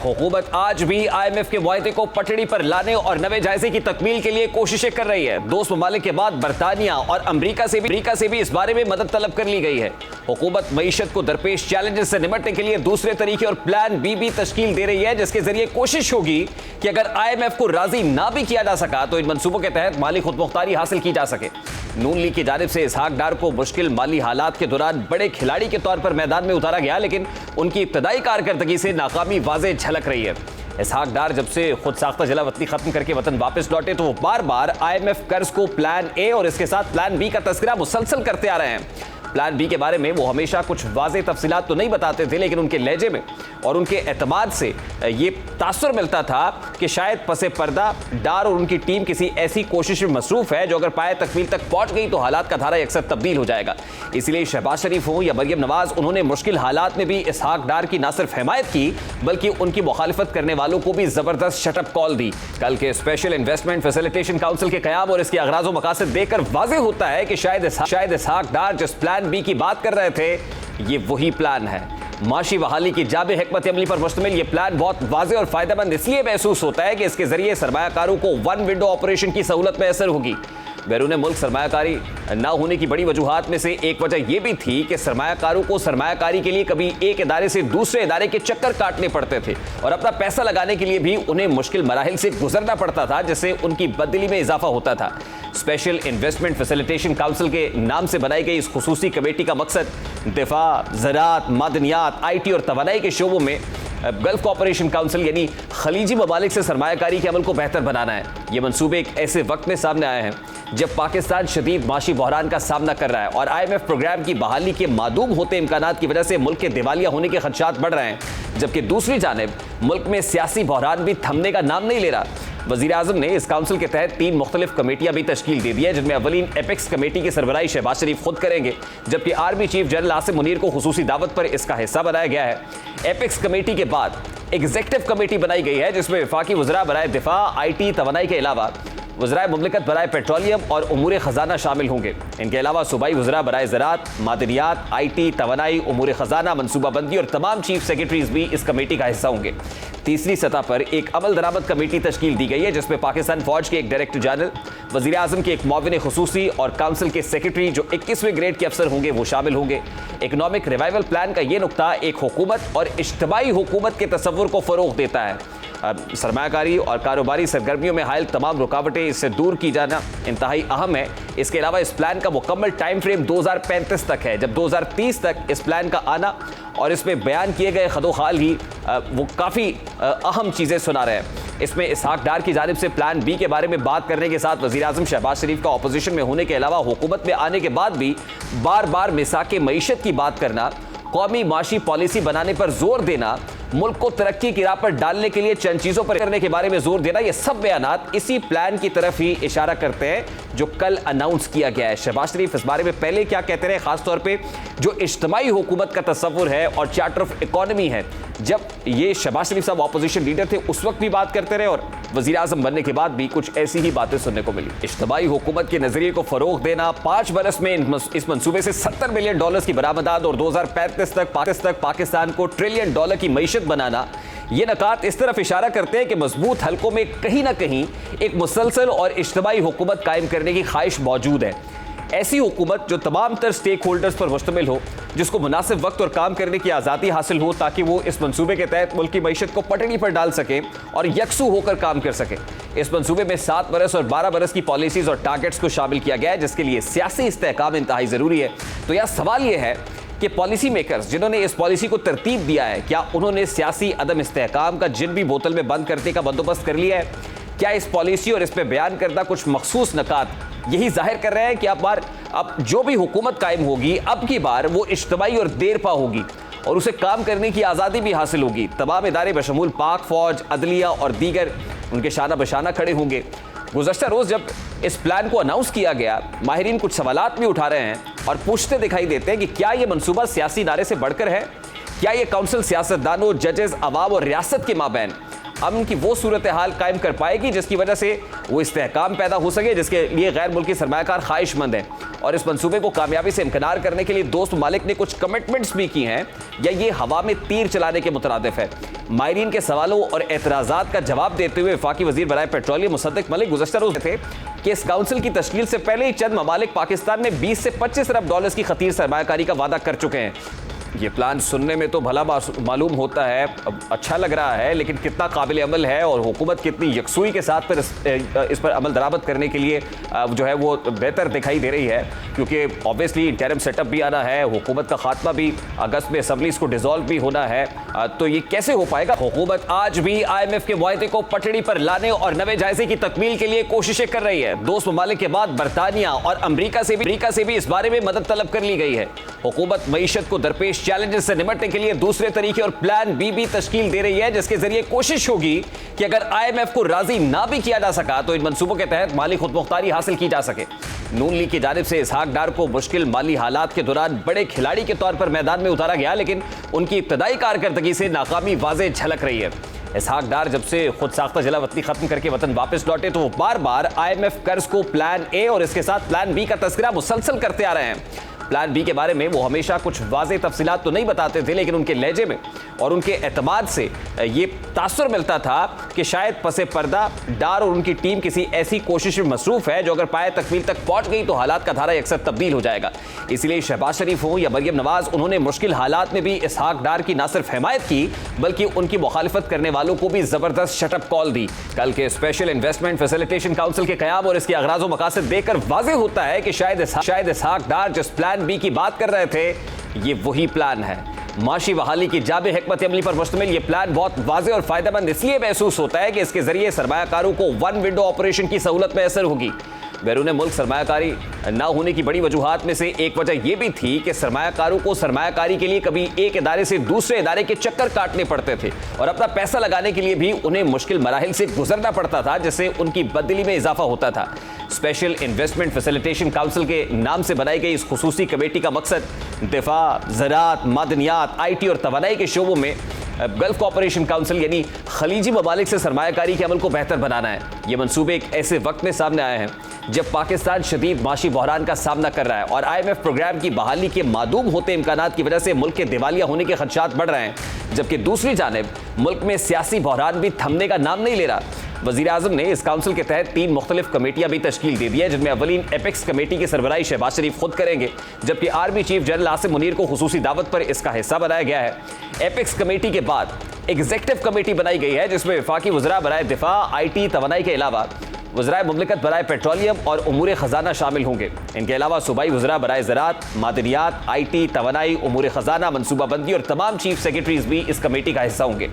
हुकूमत आज भी IMF के मुआहदे को पटड़ी पर लाने और नए जायजे की तकमील के लिए कोशिशें कर रही है। दोस्त ममालिक के बाद बरतानिया और अमरीका से भी इस बारे में मदद तलब कर ली गई है। हुकूमत मईशत को दरपेश चैलेंजेस से निपटने के लिए दूसरे तरीके और प्लान बी भी तश्कील दे रही है, जिसके जरिए कोशिश होगी कि अगर IMF को राजी ना भी किया जा सका तो इन मंसूबों के तहत माली खुदमुख्तारी हासिल की जा सके। नून लीग की जानिब से इसहाक डार को मुश्किल माली हालात के दौरान बड़े खिलाड़ी के तौर पर मैदान में उतारा गया, लेकिन उनकी इब्तदाई कारकर्दगी से नाकामी वाज़े झलक रही है। इसहाक डार जब से खुद साख्ता जला वतनी खत्म करके वतन वापस लौटे तो वो बार बार IMF कर्ज को प्लान ए और इसके साथ प्लान बी का तस्करा मुसलसल करते आ रहे हैं। प्लान बी के बारे में वो हमेशा कुछ वाज़े तफसीलात तो नहीं बताते थे, लेकिन उनके लहजे में और उनके एतमाद से ये तासुर मिलता था कि शायद पसे पर्दा डार और उनकी टीम किसी ऐसी कोशिश में मसरूफ है जो अगर पाए तकमील तक पहुंच गई तो हालात का धारा अक्सर तब्दील हो जाएगा। इसीलिए शहबाज शरीफ हो या मरियम नवाज, उन्होंने मुश्किल हालात में भी इसहाक डार की न सिर्फ हिमायत की बल्कि उनकी मुखालिफत करने वालों को भी जबरदस्त शटअप कॉल दी। कल के स्पेशल इन्वेस्टमेंट फैसिलिटेशन काउंसिल के क़याम और इसके अगराज़ व मकासद देखकर वाज़ेह होता है कि शायद इसहाक डार जिस प्लान बी की बात कर रहे थे ये वही प्लान है। माशी बहाली की जाबे हिकमत अमली पर मुश्तमिल ये प्लान बहुत वाज़ेह और फायदेमंद इसलिए महसूस होता है कि इसके जरिए सरमायाकारों को वन विंडो ऑपरेशन की सहूलत मैसर होगी। बैरून मुल्क सरमायाकारी ना होने की बड़ी वजूहात में से एक वजह यह भी थी कि सरमायाकारों को सरमायाकारी के लिए कभी एक इदारे से दूसरे इदारे के चक्कर काटने पड़ते थे और अपना पैसा लगाने के लिए भी उन्हें मुश्किल मराहिल से गुजरना पड़ता था, जिससे उनकी बददिली में इजाफा होता था। स्पेशल इन्वेस्टमेंट फैसिलिटेशन काउंसिल के नाम से बनाई गई इस खुसूसी कमेटी का मकसद दिफा, ज़राअत, मादनियात, IT और तवानाई के शोबों में गल्फ कोऑपरेशन काउंसिल यानी खलीजी ममालिक से सरमायाकारी के अमल को बेहतर बनाना है। ये मंसूबे एक ऐसे वक्त में सामने आए हैं जब पाकिस्तान शदीद माशी बहरान का सामना कर रहा है और IMF प्रोग्राम की बहाली के मादूम होते इम्कानात की वजह से मुल्क के दिवालिया होने के खदशात बढ़ रहे हैं, जबकि दूसरी जानिब मुल्क में सियासी बहरान भी थमने का नाम नहीं ले रहा। वज़ीर आज़म ने इस काउंसिल के तहत 3 मुख्तलिफ कमेटियां भी तश्कील दे दी है, जिनमें अवलीन एपेक्स कमेटी की सरबराही शहबाज शरीफ खुद करेंगे, जबकि army chief general Asim Munir को खुसूसी दावत पर इसका हिस्सा बनाया गया है। एपेक्स कमेटी के बाद एग्जीक्यूटिव कमेटी बनाई गई है, जिसमें वफाकी वज़रा बराए दिफा, IT, तवानाई के अलावा वज़राए मुमलिकत बराए पेट्रोलियम और उमूर ख़जाना शामिल होंगे। इनके अलावा सूबाई वज़रा बराए ज़राअत, मादनियात, IT, तवानाई, उमूर ख़जाना, मनसूबाबंदी और तमाम चीफ सेक्रेटरीज भी इस कमेटी का हिस्सा होंगे। तीसरी सतह पर एक अमल दरामद कमेटी तश्कील दी गई है, जिसमें पाकिस्तान फौज के एक डायरेक्टर जनरल, वज़ीर आज़म के एक मुआविन खुसूसी और काउंसिल के सेक्रेटरी जो 21वें ग्रेड के अफसर होंगे वो शामिल होंगे। इकनॉमिक रिवाइवल प्लान का ये नुक्ता एक हुकूमत और इज्तिमाई हुकूमत के तसव्वुर को फ़रोग़ देता है। सरमायाकारी और कारोबारी सरगर्मियों में हायल तमाम रुकावटें इससे दूर की जाना इंतहाई अहम है। इसके अलावा इस प्लान का मुकम्मल टाइम फ्रेम 2035 तक है, जब 2030 तक इस प्लान का आना और इसमें बयान किए गए खदोखाल ही वो काफ़ी अहम चीज़ें सुना रहे हैं। इसमें इसहाक डार की जानिब से प्लान बी के बारे में बात करने के साथ वज़ीर आज़म शहबाज शरीफ का अपोजिशन में होने के अलावा हुकूमत में आने के बाद भी बार बार मिसाके मईशत की बात करना, कौमी माशी पॉलिसी बनाने पर जोर देना, मुल्क को तरक्की की राह पर डालने के लिए चंद चीज़ों पर करने के बारे में जोर देना, ये सब बयानात इसी प्लान की तरफ ही इशारा करते हैं जो कल अनाउंस किया गया है। शहबाज शरीफ इस बारे में पहले क्या कहते रहे, खासतौर पे जो इज्तिमाई हुकूमत का तस्वुर है और चार्टर ऑफ इकोनॉमी है, जब ये शहबाज शरीफ साहब अपोजिशन लीडर थे उस वक्त भी बात करते रहे और वज़ीर आज़म बनने के बाद भी कुछ ऐसी ही बातें सुनने को मिली। इज्तिमाई हुकूमत के नजरिए को फरोग देना, 5 बरस में इस मंसूबे से $70 बिलियन की बरामदात और 2035 तक पाकिस्तान को $1 ट्रिलियन की मईशत बनाना, ये नकात इस तरफ इशारा करते हैं कि मजबूत हलकों में कहीं ना कहीं एक मुसलसल और इज्तिमाई हुकूमत कायम करने की ख्वाहिश मौजूद है। ऐसी हुकूमत जो तमाम तर स्टेक होल्डर्स पर मुश्तमिल हो, जिसको मुनासिब वक्त और काम करने की आज़ादी हासिल हो ताकि वो इस मंसूबे के तहत मुल्क की मईशत को पटड़ी पर डाल सकें और यकसू होकर काम कर सकें। इस मंसूबे में 7 बरस और 12 बरस की पॉलिसीज़ और टारगेट्स को शामिल किया गया है, जिसके लिए सियासी इस्तेहकाम इंतहाई ज़रूरी है। तो यह सवाल यह है कि पॉलिसी मेकर्स जिन्होंने इस पॉलिसी को तरतीब दिया है, क्या उन्होंने सियासी अदम इस्तेहकाम का जिन भी बोतल में बंद करने का बंदोबस्त कर लिया है? क्या इस पॉलिसी और इस पर बयान करदा कुछ मखसूस नकात यही जाहिर कर रहे हैं कि अब जो भी हुकूमत कायम होगी अब की बार वो इज्तिमाई और देरपा होगी और उसे काम करने की आज़ादी भी हासिल होगी। तमाम इदारे बशमूल पाक फौज, अदलिया और दीगर उनके शाना बशाना खड़े होंगे। गुज़श्ता रोज़ जब इस प्लान को अनाउंस किया गया, माहिरीन कुछ सवालात भी उठा रहे हैं और पूछते दिखाई देते हैं कि क्या ये मंसूबा सियासी नारे से बढ़कर है? क्या ये काउंसिल सियासतदानों, जजेस, अवाम और रियासत के माबैन अमन की वो सूरत हाल कायम कर पाएगी जिसकी वजह से वो इस्तेहकाम पैदा हो सके जिसके लिए गैर मुल्की सरमायाकार ख्वाहिशमंद हैं? और इस मंसूबे को कामयाबी से इम्कनार करने के लिए दोस्त ममालिक ने कुछ कमिटमेंट्स भी की हैं, या ये हवा में तीर चलाने के मुतरादिफ है? माहिरीन के सवालों और एतराज़ात का जवाब देते हुए वफाकी वज़ीर बराए पेट्रोलियम मुसद्दिक मलिक गुज़श्ता रोज़ थे कि इस काउंसिल की तश्कील से पहले ही चंद ममालिक पाकिस्तान में 20 से 25 अरब डॉलर्स की खतीर सरमायाकारी का वादा कर चुके हैं। ये प्लान सुनने में तो भला मालूम होता है, अच्छा लग रहा है, लेकिन कितना काबिल अमल है और हुकूमत कितनी यकसुई के साथ इस पर अमल दरामद करने के लिए जो है वो बेहतर दिखाई दे रही है, क्योंकि ऑब्वियसली इंटरिम सेटअप भी आना है, हुकूमत का खात्मा भी अगस्त में असम्बलीज को डिसॉल्व भी होना है, तो ये कैसे हो पाएगा? हुकूमत आज भी IMF के मुआहदे को पटड़ी पर लाने और नए जायजे की तकमील के लिए कोशिशें कर रही है। दोस्त ममालिक के बाद बरतानिया और अमरीका से भी इस बारे में मदद तलब कर ली गई है। हुकूमत मईशत को दरपेश चैलेंजेस से निपटने के लिए दूसरे तरीके और प्लान बी भी तश्कील दे रही है, जिसके जरिए कोशिश होगी कि अगर IMF को राजी ना भी किया जा सका तो इन मंसूबों के तहत माली खुदमुख्तारी हासिल की जा सके। नून लीग की जानिब से इसहाक डार को मुश्किल माली हालात के दौरान बड़े खिलाड़ी के तौर पर मैदान में उतारा गया, लेकिन उनकी इब्तदाई कारकर्दगी से नाकामी वाज़ेह झलक रही है। इसहाक डार जब से खुद साख्ता जला वतनी खत्म करके वतन वापस लौटे तो वो बार बार IMF कर्ज को प्लान ए और इसके साथ प्लान बी का तस्करा मुसलसल करते आ रहे हैं। प्लान बी के बारे में वो हमेशा कुछ वाज़ेह तफसीलात तो नहीं बताते थे, लेकिन उनके लहजे में और उनके एतमाद से ये तासुर मिलता था कि शायद पसे पर्दा डार और उनकी टीम किसी ऐसी कोशिश में मसरूफ है जो अगर पाए तकमील तक पहुंच गई तो हालात का धारा यकसर तब्दील हो जाएगा। इसलिए शहबाज शरीफ हो या मरियम नवाज, उन्होंने मुश्किल हालात में भी इसहाक डार की न सिर्फ हिमायत की बल्कि उनकी मुखालिफत करने वालों को भी जबरदस्त शटअप कॉल दी। कल के स्पेशल इन्वेस्टमेंट फैसिलिटेशन काउंसिल के क़याम और इसके अगराज व मकासद देखकर वाज़ेह होता है कि शायद इसहाक डार जिस प्लान बी की बात कर रहे थे ये वही प्लान है। माशी बहाली की जाबे हिकमत अमली पर मुश्तमिल ये प्लान बहुत वाज़ेह और फायदेमंद इसलिए महसूस होता है कि इसके जरिए सरमायाकारों को वन विंडो ऑपरेशन की सहूलत मैसर होगी। बैरून मुल्क सरमायाकारी ना होने की बड़ी वजूहात में से एक वजह यह भी थी कि सरमायाकारों को सरमायाकारी के लिए कभी एक इदारे से दूसरे इदारे के चक्कर काटने पड़ते थे और अपना पैसा लगाने के लिए भी उन्हें मुश्किल मराहिल से गुजरना पड़ता था, जिससे उनकी बददिली में इजाफा होता था। स्पेशल इन्वेस्टमेंट फैसिलिटेशन काउंसिल के नाम से बनाई गई इस खुसूसी कमेटी का मकसद दिफा, ज़राअत, मादनियात, IT और तवानाई के शोबों में गल्फ कोऑपरेशन काउंसिल यानी खलीजी ममालिक से सरमायाकारी के अमल को बेहतर बनाना है। ये मंसूबे एक ऐसे वक्त में सामने आए हैं जब पाकिस्तान शदीद माशी बहरान का सामना कर रहा है और IMF प्रोग्राम की बहाली के मादूम होते इम्कानात की वजह से मुल्क के दिवालिया होने के खदशात बढ़ रहे हैं, जबकि दूसरी जानिब मुल्क में सियासी बहरान भी थमने का नाम नहीं ले रहा। वज़ीर आज़म ने इस काउंसिल के तहत 3 मुख्तलिफ कमेटियां भी तश्कील दे दी है, जिनमें अवलीन एपेक्स कमेटी की सरबराही शहबाज शरीफ खुद करेंगे, जबकि army chief general Asim Munir को खुसूसी दावत पर इसका हिस्सा बनाया गया है। एपेक्स कमेटी के बाद एग्जीक्यूटिव कमेटी बनाई गई है, जिसमें वफाकी वज़रा बराए दिफा, IT, तवानाई के अलावा वज़राए मुमलिकत बराए पेट्रोलियम और उमूर ख़जाना शामिल होंगे। इनके अलावा सूबाई वज़रा बराए ज़राअत, मादनियात, IT, तवानाई, उमूर ख़जाना, मनसूबाबंदी और तमाम चीफ सेक्रेटरीज भी इस कमेटी का हिस्सा होंगे।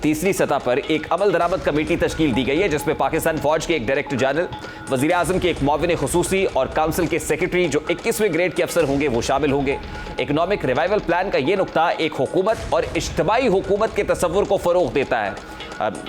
तीसरी सतह पर एक अमल दरामद कमेटी तश्कील दी गई है, जिसमें पाकिस्तान फौज के एक डायरेक्टर जनरल, वज़ीर आज़म के एक मुआविन खुसूसी और काउंसिल के सेक्रेटरी जो 21वें ग्रेड के अफसर होंगे वो शामिल होंगे। इकनॉमिक रिवाइवल प्लान का ये नुकता एक हुकूमत और इज्तिमाई हुकूमत के तसव्वुर को फ़रोग़ देता है।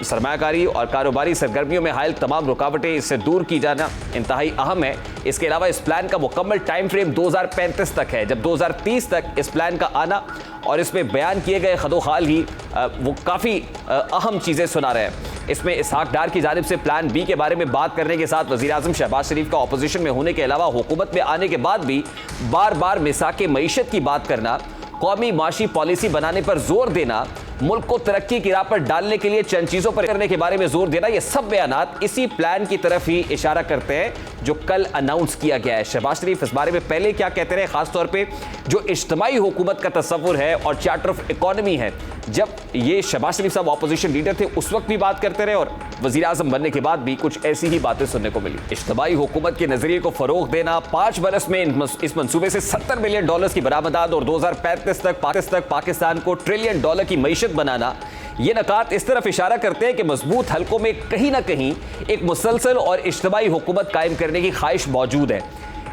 सरमायाकारी और कारोबारी सरगर्मियों में हायल तमाम रुकावटें इससे दूर की जाना इंतहाई अहम है। इसके अलावा इस प्लान का मुकम्मल टाइम फ्रेम 2035 तक है, जब 2030 तक इस प्लान का आना और इसमें बयान किए गए खदोखाल ही वो काफ़ी अहम चीज़ें सुना रहे हैं। इसमें इसहाक डार की जानिब से प्लान बी के बारे में बात करने के साथ वज़ीर आज़म शहबाज शरीफ का अपोजिशन में होने के अलावा हुकूमत में आने के बाद भी बार बार मिसाक मईशत की बात करना, कौमी माशी पॉलिसी बनाने पर जोर देना, मुल्क को तरक्की की राह पर डालने के लिए चंद चीज़ों पर करने के बारे में जोर देना, ये सब बयानात इसी प्लान की तरफ ही इशारा करते हैं जो कल अनाउंस किया गया है। शहबाज शरीफ इस बारे में पहले क्या कहते रहे, खासतौर पे जो इज्तिमाई हुकूमत का तस्वुर है और चार्टर ऑफ इकॉनमी है, जब ये शहबाज शरीफ साहब ऑपोजिशन लीडर थे उस वक्त भी बात करते रहे और वज़ीर आज़म बनने के बाद भी कुछ ऐसी ही बातें सुनने को मिली। इज्तिमाई हुकूमत के नजरिए को फरोग देना, 5 बरस में इस मंसूबे से $70 बिलियन की बरामदात और 2035 तक पाकिस्तान को $1 ट्रिलियन की मईशत बनाना, ये नकात इस तरफ इशारा करते हैं कि मजबूत हलकों में कहीं ना कहीं एक मुसलसल और इज्तिमाई हुकूमत कायम करने की ख्वाहिश मौजूद है।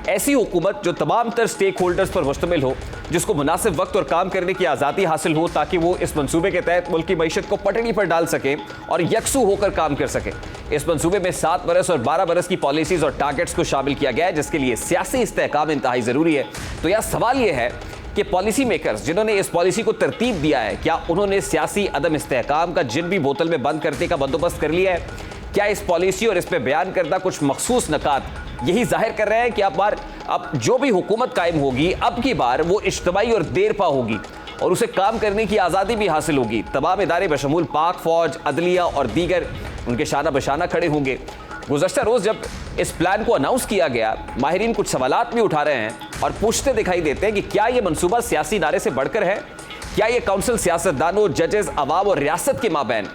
ऐसी हुकूमत जो तमाम तर स्टेक होल्डर्स पर मुश्तमिल हो, जिसको मुनासिब वक्त और काम करने की आज़ादी हासिल हो ताकि वो इस मंसूबे के तहत मुल्क की मईशत को पटड़ी पर डाल सके और यकसू होकर काम कर सके। इस मंसूबे में 7 बरस और 12 बरस की पॉलिसीज और टारगेट्स को शामिल किया गया है, जिसके लिए सियासी इस्तेहकाम इंतहाई ज़रूरी है। तो यह सवाल यह है कि पॉलिसी मेकर्स जिन्होंने इस पॉलिसी को तरतीब दिया है, क्या उन्होंने सियासी अदम इस्तेहकाम का जिन भी बोतल में बंद करने का बंदोबस्त कर लिया है? क्या इस पॉलिसी और इस पर बयान करदा कुछ मखसूस नकात यही जाहिर कर रहे हैं कि अब जो भी हुकूमत कायम होगी अब की बार वो इज्तिमाई और देरपा होगी और उसे काम करने की आज़ादी भी हासिल होगी। तमाम इदारे बशमूल पाक फौज, अदलिया और दीगर उनके शाना बशाना खड़े होंगे। गुज़श्ता रोज़ जब इस प्लान को अनाउंस किया गया, माहिरीन कुछ सवालात भी उठा रहे हैं और पूछते दिखाई देते हैं कि क्या ये मंसूबा सियासी नारे से बढ़कर है? क्या ये काउंसिल सियासतदानों, जजेस, अवाम और रियासत के माबैन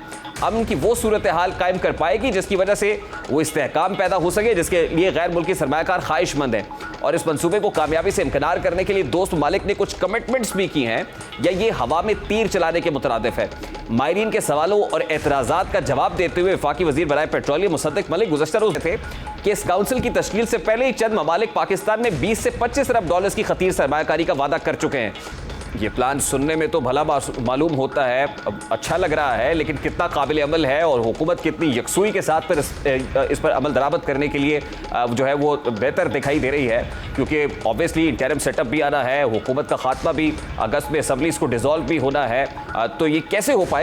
अमन की वो सूरत हाल कायम कर पाएगी जिसकी वजह से वो इस्तेहकाम पैदा हो सके जिसके लिए गैर मुल्की सरमायाकार ख्वाहिशमंद हैं? और इस मंसूबे को कामयाबी से इम्कनार करने के लिए दोस्त ममालिक ने कुछ कमिटमेंट्स भी की हैं या ये हवा में तीर चलाने के मुतरादिफ है? माहिरीन के सवालों और एतराज़ात का जवाब देते हुए वफाकी वज़ीर बराए पेट्रोलियम मुसद्दिक मलिक गुज़श्ता रोज़ थे कि इस काउंसिल की तश्कील से पहले ही चंद ममालिक पाकिस्तान में 20 से 25 अरब डॉलर्स की खतीर सरमायाकारी का वादा कर चुके हैं। ये प्लान सुनने में तो भला मालूम होता है, अच्छा लग रहा है, लेकिन कितना काबिल अमल है और हुकूमत कितनी यकसुई के साथ इस पर अमल दरामद करने के लिए जो है वो बेहतर दिखाई दे रही है, क्योंकि ऑब्वियसली इंटरिम सेटअप भी आना है, हुकूमत का खात्मा भी, अगस्त में असम्बली इसको डिसॉल्व भी होना है, तो ये कैसे हो पाएगा?